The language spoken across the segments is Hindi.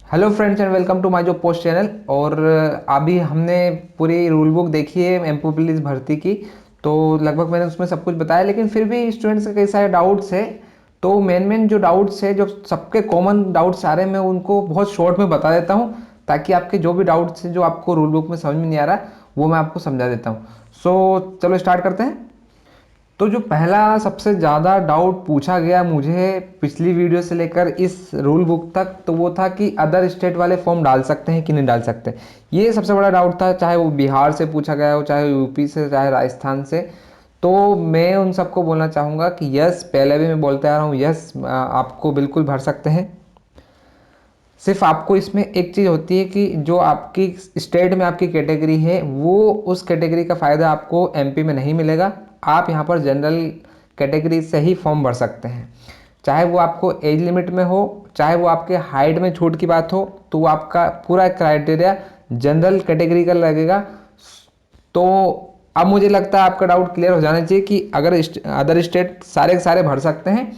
Hello friends and welcome to my जो पोस्ट चैनल। और अभी हमने पूरी रूल बुक देखी है एमपी पुलिस भर्ती की। तो लगभग मैंने उसमें सब कुछ बताया, लेकिन फिर भी स्टूडेंट्स के कई सारे डाउट्स है। तो मेन मेन जो डाउट्स है, जो सबके कॉमन डाउट्स आ रहे हैं, मैं उनको बहुत शॉर्ट में बता देता हूँ, ताकि आपके जो भी डाउट्स हैं जो आपको रूल बुक में समझ में नहीं आ रहा वो मैं आपको समझा देता हूँ। सो चलो स्टार्ट करते हैं। तो जो पहला सबसे ज़्यादा डाउट पूछा गया मुझे पिछली वीडियो से लेकर इस रूल बुक तक, तो वो था कि अदर स्टेट वाले फॉर्म डाल सकते हैं कि नहीं डाल सकते। ये सबसे बड़ा डाउट था, चाहे वो बिहार से पूछा गया हो, चाहे यूपी से, चाहे राजस्थान से। तो मैं उन सबको बोलना चाहूँगा कि यस, पहले भी मैं बोलते आ रहा हूँ, यस आपको बिल्कुल भर सकते हैं। सिर्फ आपको इसमें एक चीज़ होती है कि जो आपकी स्टेट में आपकी कैटेगरी है, वो उस कैटेगरी का फ़ायदा आपको एमपी में नहीं मिलेगा। आप यहाँ पर जनरल कैटेगरी से ही फॉर्म भर सकते हैं। चाहे वो आपको एज लिमिट में हो, चाहे वो आपके हाइट में छूट की बात हो, तो वो आपका पूरा क्राइटेरिया जनरल कैटेगरी का लगेगा। तो अब मुझे लगता है आपका डाउट क्लियर हो जाना चाहिए कि अगर अदर स्टेट सारे के सारे भर सकते हैं।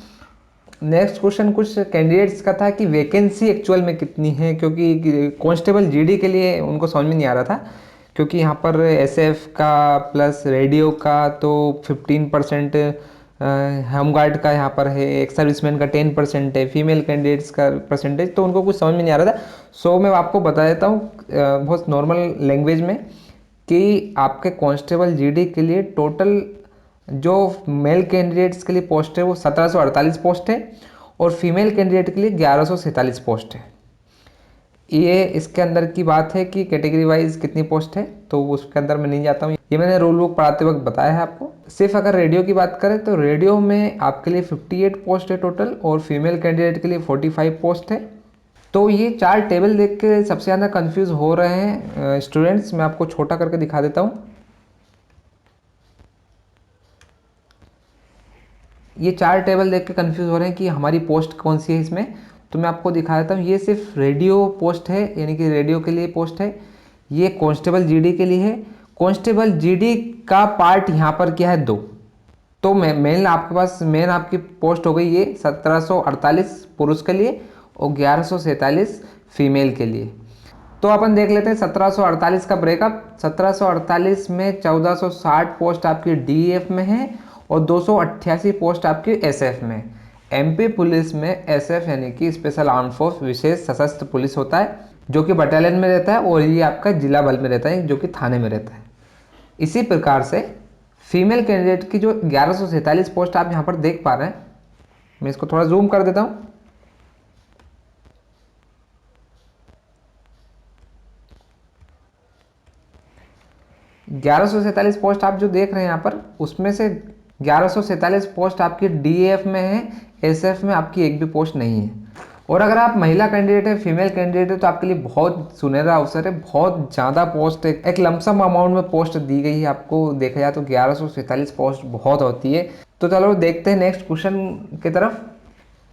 नेक्स्ट क्वेश्चन कुछ कैंडिडेट्स का था कि वैकेंसी एक्चुअल में कितनी है, क्योंकि कांस्टेबल जीडी के लिए उनको समझ में नहीं आ रहा था। क्योंकि यहाँ पर एसएफ का प्लस रेडियो का तो 15%, होमगार्ड का यहाँ पर है, एक सर्विसमैन का 10% है, फीमेल कैंडिडेट्स का परसेंटेज, तो उनको कुछ समझ में नहीं आ रहा था। सो मैं आपको बता देता हूँ बहुत नॉर्मल लैंग्वेज में कि आपके कांस्टेबल जीडी के लिए टोटल जो मेल कैंडिडेट्स के लिए पोस्ट है वो 1748 पोस्ट है, और फीमेल कैंडिडेट के लिए 1147 पोस्ट है। ये इसके अंदर की बात है कि कैटेगरी वाइज कितनी पोस्ट है, तो उसके अंदर मैं नहीं जाता हूँ, ये मैंने रूल बुक पढ़ाते वक्त बताया है आपको। सिर्फ अगर रेडियो की बात करें तो रेडियो में आपके लिए 58 पोस्ट है टोटल, और फीमेल कैंडिडेट के लिए 45 पोस्ट है। तो ये चार टेबल देख के सबसे ज़्यादा कंफ्यूज हो रहे हैं स्टूडेंट्स। मैं आपको छोटा करके दिखा देता हूँ। ये चार टेबल देख के कंफ्यूज हो रहे हैं कि हमारी पोस्ट कौन सी है इसमें। तो मैं आपको दिखा देता हूँ, ये सिर्फ रेडियो पोस्ट है, यानी कि रेडियो के लिए पोस्ट है। ये कांस्टेबल जीडी के लिए है। कांस्टेबल जीडी का पार्ट यहाँ पर क्या है, दो। तो मेन आपके पास मेन आपकी पोस्ट हो गई ये 1748 पुरुष के लिए और 1147 फीमेल के लिए। तो अपन देख लेते हैं 1748 का ब्रेकअप। 1748 में 1460 पोस्ट आपकी डीएफ में है और 288 पोस्ट आपकी एसएफ में। एमपी पुलिस में एसएफ यानी कि स्पेशल आर्म फोर्स, विशेष सशस्त्र पुलिस होता है, जो कि बटालियन में रहता है, और ये आपका जिला बल में रहता है, जो कि थाने में रहता है। इसी प्रकार से फीमेल कैंडिडेट की जो 1147 पोस्ट आप यहाँ पर देख पा रहे हैं, मैं इसको थोड़ा जूम कर देता हूँ। 1147 पोस्ट आप जो देख रहे हैं यहाँ पर, उसमें से 1147 पोस्ट आपकी डीएफ में है, एसएफ में आपकी एक भी पोस्ट नहीं है। और अगर आप महिला कैंडिडेट है, फीमेल कैंडिडेट है, तो आपके लिए बहुत सुनहरा अवसर है। बहुत ज़्यादा पोस्ट है, एक लमसम अमाउंट में पोस्ट दी गई है आपको। देखा जाए तो 1147 पोस्ट बहुत होती है। तो चलो देखते हैं नेक्स्ट क्वेश्चन की तरफ।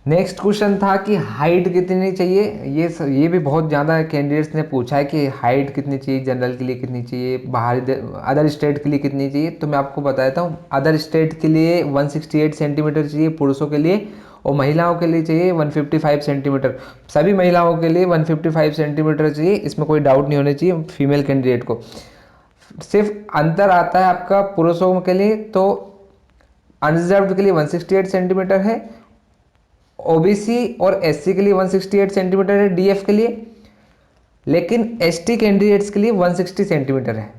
नेक्स्ट क्वेश्चन था कि हाइट कितनी चाहिए। ये भी बहुत ज़्यादा कैंडिडेट्स ने पूछा है कि हाइट कितनी चाहिए, जनरल के लिए कितनी चाहिए, बाहरी अदर स्टेट के लिए कितनी चाहिए। तो मैं आपको बताता हूँ, अदर स्टेट के लिए 168 सेंटीमीटर चाहिए पुरुषों के लिए, और महिलाओं के लिए चाहिए 155 सेंटीमीटर। सभी महिलाओं के लिए 155 सेंटीमीटर चाहिए, इसमें कोई डाउट नहीं होना चाहिए फीमेल कैंडिडेट को। सिर्फ अंतर आता है आपका पुरुषों के लिए, तो अनरिजर्व्ड के लिए 168 सेंटीमीटर है, ओबीसी और एससी के लिए 168 सेंटीमीटर है डीएफ के लिए, लेकिन एसटी कैंडिडेट्स के लिए 160 सेंटीमीटर है।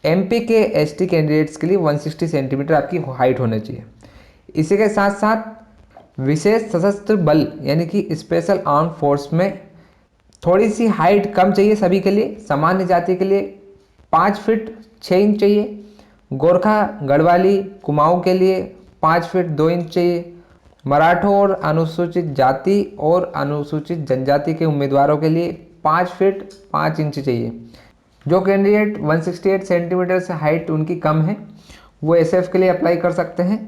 एमपी के एसटी कैंडिडेट्स के लिए 160 सेंटीमीटर आपकी हाइट होना चाहिए। इसी के साथ साथ विशेष सशस्त्र बल यानी कि स्पेशल आर्म फोर्स में थोड़ी सी हाइट कम चाहिए सभी के लिए। सामान्य जाति के लिए 5 फीट 6 इंच चाहिए। गोरखा गढ़वाली कुमाऊं के लिए 5 फीट 2 इंच चाहिए। मराठों और अनुसूचित जाति और अनुसूचित जनजाति के उम्मीदवारों के लिए 5 फीट 5 इंच चाहिए। जो कैंडिडेट 168 सेंटीमीटर से हाइट उनकी कम है, वो एसएफ के लिए अप्लाई कर सकते हैं।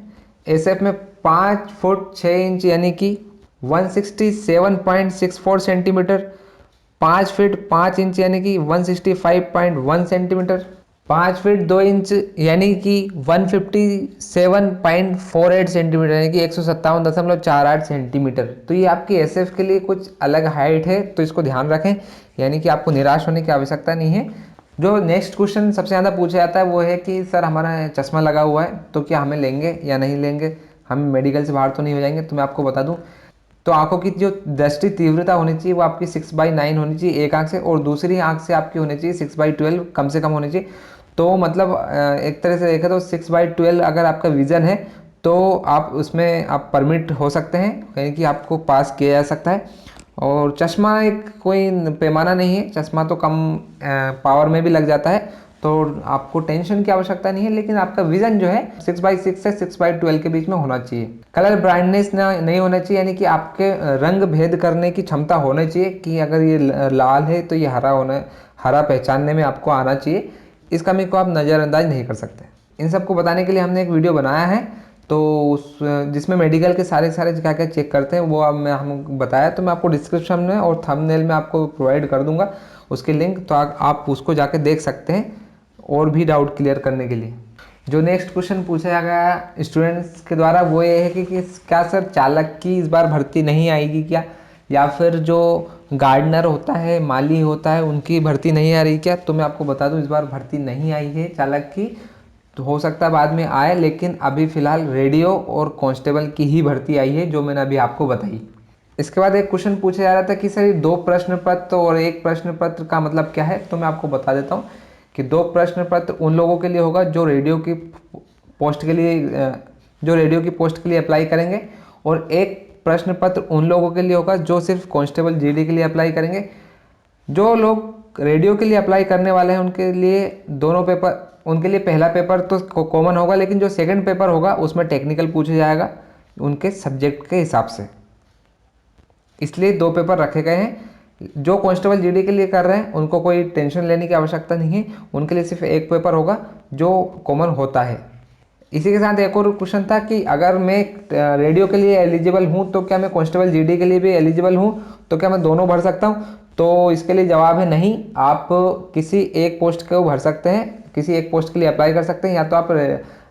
एसएफ में 5 फुट 6 इंच यानी कि 167.64 सेंटीमीटर, 5 फीट 5 इंच यानी कि 165.1 सेंटीमीटर, 5 फीट 2 इंच यानी कि 157.48 सेंटीमीटर यानी कि 157.48 सेंटीमीटर। तो ये आपकी एसएफ के लिए कुछ अलग हाइट है, तो इसको ध्यान रखें, यानी कि आपको निराश होने की आवश्यकता नहीं है। जो नेक्स्ट क्वेश्चन सबसे ज़्यादा पूछा जाता है वो है कि सर हमारा चश्मा लगा हुआ है तो क्या हमें लेंगे या नहीं लेंगे, हम मेडिकल से बाहर तो नहीं हो जाएंगे। तो मैं आपको बता दूं, तो आंखों की जो दृष्टि तीव्रता होनी चाहिए वो आपकी 6/9 होनी चाहिए एक आंख से, और दूसरी आंख से आपकी होनी चाहिए 6/12 कम से कम होनी चाहिए। तो मतलब एक तरह से देखें तो 6/12 अगर आपका विज़न है तो आप उसमें आप परमिट हो सकते हैं, यानी कि आपको पास किया जा सकता है। और चश्मा एक कोई पैमाना नहीं है, चश्मा तो कम पावर में भी लग जाता है, तो आपको टेंशन की आवश्यकता नहीं है। लेकिन आपका विजन जो है 6/6 से 6/12 के बीच में होना चाहिए। कलर ब्राइटनेस नहीं होना चाहिए, यानी कि आपके रंग भेद करने की क्षमता होनी चाहिए कि अगर ये लाल है तो ये हरा पहचानने में आपको आना चाहिए। इस कमी को आप नज़रअंदाज नहीं कर सकते। इन सबको बताने के लिए हमने एक वीडियो बनाया है, तो उस जिसमें मेडिकल के सारे क्या क्या चेक करते हैं वो अब मैं हम बताया, तो मैं आपको डिस्क्रिप्शन में और थंबनेल में आपको प्रोवाइड कर दूंगा उसकी लिंक, तो आप उसको जाके देख सकते हैं और भी डाउट क्लियर करने के लिए। जो नेक्स्ट क्वेश्चन पूछा गया स्टूडेंट्स के द्वारा वो ये है कि क्या सर चालक की इस बार भर्ती नहीं आएगी क्या, या फिर जो गार्डनर होता है, माली होता है, उनकी भर्ती नहीं आ रही क्या। तो मैं आपको बता दूं इस बार भर्ती नहीं आई है चालक की, तो हो सकता है बाद में आए, लेकिन अभी फ़िलहाल रेडियो और कांस्टेबल की ही भर्ती आई है जो मैंने अभी आपको बताई। इसके बाद एक क्वेश्चन पूछा जा रहा था कि सर ये 2 प्रश्न पत्र और 1 प्रश्न पत्र का मतलब क्या है। तो मैं आपको बता देता हूँ कि 2 प्रश्न पत्र उन लोगों के लिए होगा जो रेडियो की पोस्ट के लिए अप्लाई करेंगे, और 1 प्रश्न पत्र उन लोगों के लिए होगा जो सिर्फ कांस्टेबल जीडी के लिए अप्लाई करेंगे। जो लोग रेडियो के लिए अप्लाई करने वाले हैं उनके लिए दोनों पेपर, उनके लिए पहला पेपर तो कॉमन होगा, लेकिन जो सेकंड पेपर होगा उसमें टेक्निकल पूछा जाएगा उनके सब्जेक्ट के हिसाब से, इसलिए 2 पेपर रखे गए हैं। जो कांस्टेबल जीडी के लिए कर रहे हैं उनको कोई टेंशन लेने की आवश्यकता नहीं है, उनके लिए सिर्फ 1 पेपर होगा जो कॉमन होता है। इसी के साथ एक और क्वेश्चन था कि अगर मैं रेडियो के लिए एलिजिबल हूँ तो क्या मैं कांस्टेबल जीडी के लिए भी एलिजिबल हूँ, तो क्या मैं दोनों भर सकता हूँ। तो इसके लिए जवाब है नहीं, आप किसी एक पोस्ट को भर सकते हैं, किसी एक पोस्ट के लिए अप्लाई कर सकते हैं, या तो आप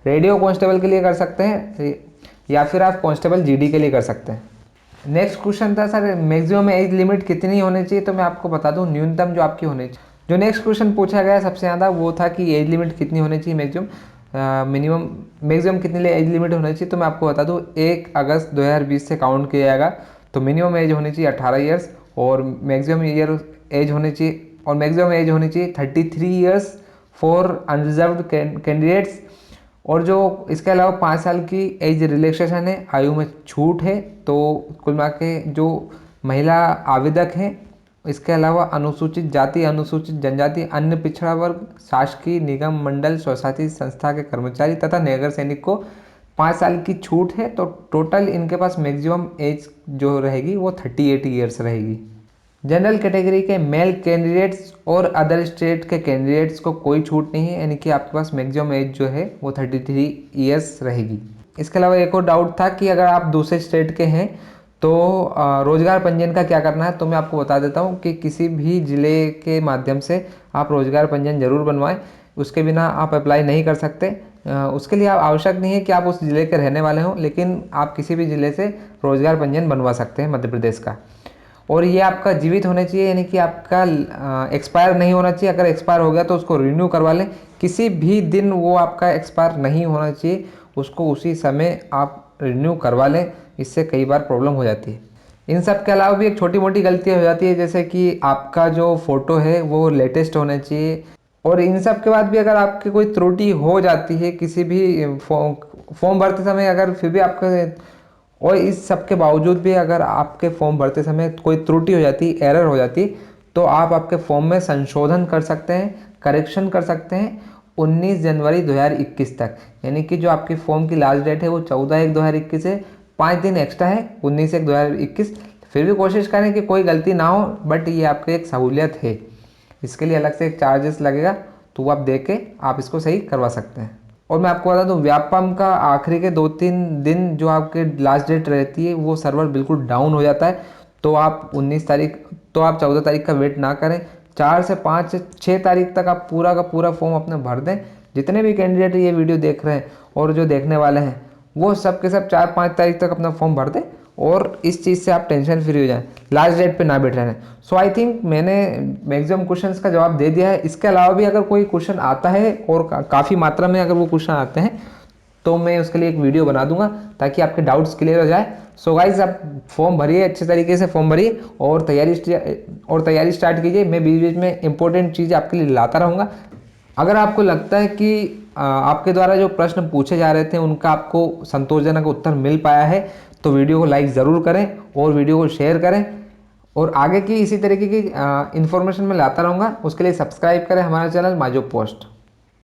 रेडियो कांस्टेबल के लिए कर सकते हैं या फिर आप कांस्टेबल जीडी के लिए कर सकते हैं। नेक्स्ट क्वेश्चन था सर मैक्सिमम एज लिमिट कितनी होनी चाहिए। तो मैं आपको बता दूं न्यूनतम जो आपकी होनी चाहिए। जो नेक्स्ट क्वेश्चन पूछा गया सबसे ज़्यादा वो था कि एज लिमिट कितनी होनी चाहिए, मैक्सिमम कितनी एज लिमिट होनी चाहिए। तो मैं आपको बता दूं 1 अगस्त 2020 से काउंट किया जाएगा, तो मिनिमम एज होनी चाहिए 18 ईयर्स, और मैक्सिमम एज होनी चाहिए 33 ईयर्स फॉर अनरिजर्व्ड कैंडिडेट्स। और जो इसके अलावा 5 साल की एज रिलैक्सेशन है, आयु में छूट है। तो कुल मिला के जो महिला आवेदक हैं, इसके अलावा अनुसूचित जाति, अनुसूचित जनजाति, अन्य पिछड़ा वर्ग, शासकीय निगम मंडल स्वशासी संस्था के कर्मचारी तथा नगर सैनिक को 5 साल की छूट है। तो टोटल इनके पास मैक्सिमम एज जो रहेगी वो 38 ईयर्स रहेगी। जनरल कैटेगरी के मेल कैंडिडेट्स और अदर स्टेट के कैंडिडेट्स को कोई छूट नहीं है, यानी कि आपके पास मैक्सिमम एज जो है वो 33 ईयर्स रहेगी। इसके अलावा एक और डाउट था कि अगर आप दूसरे स्टेट के हैं तो रोजगार पंजीयन का क्या करना है। तो मैं आपको बता देता हूँ कि किसी भी ज़िले के माध्यम से आप रोजगार पंजीयन जरूर बनवाएं, उसके बिना आप अप्लाई नहीं कर सकते। उसके लिए आप आवश्यक नहीं है कि आप उस ज़िले के रहने वाले हों, लेकिन आप किसी भी ज़िले से रोजगार पंजीयन बनवा सकते हैं मध्य प्रदेश का। और ये आपका जीवित होने चाहिए, यानी कि आपका एक्सपायर नहीं होना चाहिए। अगर एक्सपायर हो गया तो उसको रिन्यू करवा लें, किसी भी दिन वो आपका एक्सपायर नहीं होना चाहिए, उसको उसी समय आप रिन्यू करवा लें, इससे कई बार प्रॉब्लम हो जाती है। इन सब के अलावा भी एक छोटी मोटी गलती हो जाती है, जैसे कि आपका जो फ़ोटो है वो लेटेस्ट होना चाहिए। और इन सब के बाद भी अगर आपकी कोई त्रुटि हो जाती है किसी भी फॉर्म भरते समय, अगर फिर भी आपका, और इस सब के बावजूद भी अगर आपके फॉर्म भरते समय कोई त्रुटि हो जाती, एरर हो जाती, तो आप आपके फॉर्म में संशोधन कर सकते हैं, करेक्शन कर सकते हैं 19 जनवरी 2021 तक। यानी कि जो आपकी फॉर्म की लास्ट डेट है वो 14/1/2021 है, 5 दिन एक्स्ट्रा है 19/1/2021। फिर भी कोशिश करें कि कोई गलती ना हो, बट ये आपकी एक सहूलियत है, इसके लिए अलग से एक चार्जेस लगेगा, तो वो आप दे के आप इसको सही करवा सकते हैं। और मैं आपको बता दूं व्यापम का आखिरी के 2-3 दिन जो आपके लास्ट डेट रहती है वो सर्वर बिल्कुल डाउन हो जाता है। तो आप 14 तारीख का वेट ना करें, 4 से 5 से 6 तारीख तक आप पूरा का पूरा फॉर्म अपना भर दें। जितने भी कैंडिडेट ये वीडियो देख रहे हैं और जो देखने वाले हैं वो सब के सब 4-5 तारीख तक अपना फॉर्म भर दें और इस चीज़ से आप टेंशन फ्री हो जाएं, लास्ट डेट पे ना बैठ रहना। सो आई थिंक मैंने मैक्सिमम क्वेश्चंस का जवाब दे दिया है। इसके अलावा भी अगर कोई क्वेश्चन आता है और काफ़ी मात्रा में अगर वो क्वेश्चन आते हैं तो मैं उसके लिए एक वीडियो बना दूंगा ताकि आपके डाउट्स क्लियर हो जाए। सो गाइज आप फॉर्म भरिए, अच्छे तरीके से फॉर्म भरिए और तैयारी स्टार्ट कीजिए। मैं बीच बीच में इंपॉर्टेंट चीज़ें आपके लिए लाता रहूँगा। अगर आपको लगता है कि आपके द्वारा जो प्रश्न पूछे जा रहे थे उनका आपको संतोषजनक उत्तर मिल पाया है तो वीडियो को लाइक ज़रूर करें और वीडियो को शेयर करें। और आगे की इसी तरीके की इन्फॉर्मेशन मैं लाता रहूँगा, उसके लिए सब्सक्राइब करें हमारा चैनल माय जॉब पोस्ट।